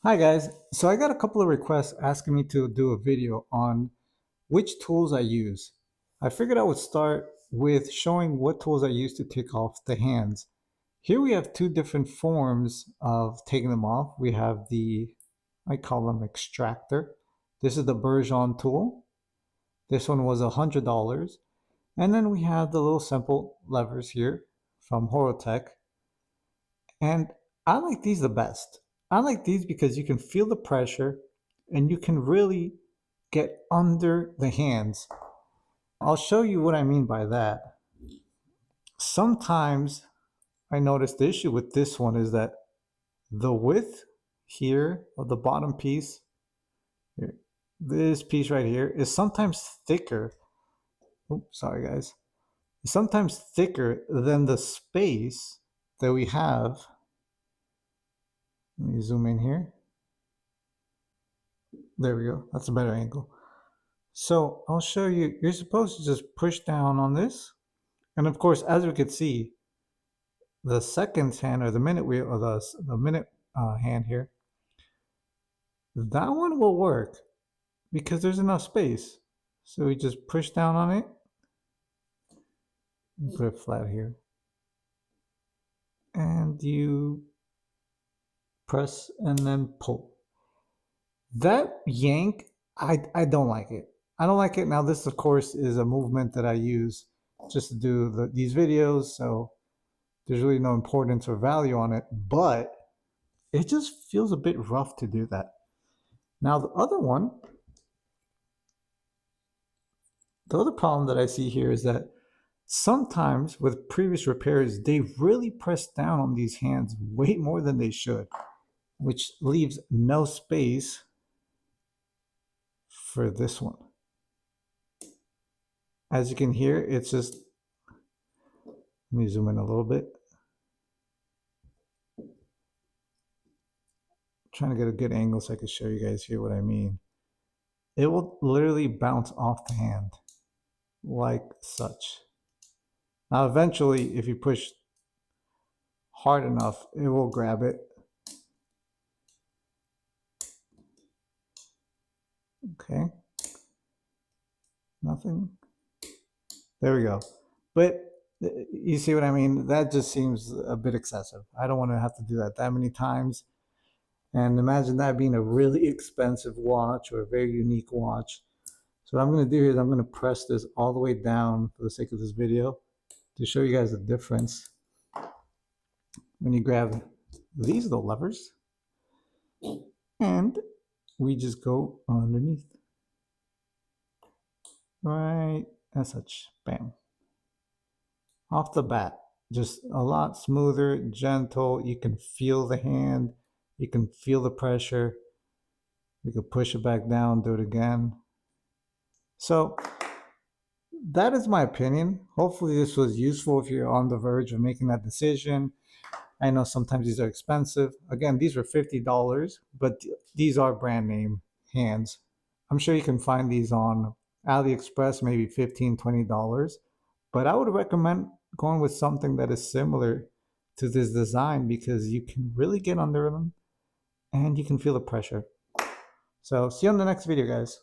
Hi guys, so I got a couple of requests asking me to do a video on which tools I use. I figured I would start with showing what tools I use to take off the hands. Here we have two different forms of taking them off. We have I call them extractor. This is the Bergeon tool. This one was $100. And then we have the little simple levers here from Horotec. And I like these the best. I like these because you can feel the pressure and you can really get under the hands. I'll show you what I mean by that. Sometimes I notice the issue with this one is that the width here of the bottom piece, this piece right here, is sometimes thicker. Oops, sorry guys. It's sometimes thicker than the space that we have. Let me zoom in here. There we go. That's a better angle. So I'll show you, you're supposed to just push down on this. And of course, as we can see, the seconds hand or the minute wheel or the minute hand here, that one will work because there's enough space. So we just push down on it, put it flat here. And you press and then pull. That yank, I don't like it. I don't like it. Now this of course is a movement that I use just to do these videos. So there's really no importance or value on it, but it just feels a bit rough to do that. Now the other problem that I see here is that sometimes with previous repairs, they really press down on these hands way more than they should, which leaves no space for this one. As you can hear, it's just, let me zoom in a little bit. Trying to get a good angle so I can show you guys here what I mean. It will literally bounce off the hand like such. Now eventually, if you push hard enough, it will grab it. Okay. Nothing. There we go. But you see what I mean? That just seems a bit excessive. I don't want to have to do that many times. And imagine that being a really expensive watch or a very unique watch. So what I'm going to do here is I'm going to press this all the way down for the sake of this video to show you guys the difference. When you grab these little levers and we just go underneath. Right as such. Bam. Off the bat. Just a lot smoother, gentle. You can feel the hand. You can feel the pressure. You can push it back down, do it again. So that is my opinion. Hopefully this was useful if you're on the verge of making that decision. I know sometimes these are expensive. Again, these were $50, but these are brand name hands. I'm sure you can find these on AliExpress, maybe $15, $20. But I would recommend going with something that is similar to this design because you can really get under them and you can feel the pressure. So see you on the next video, guys.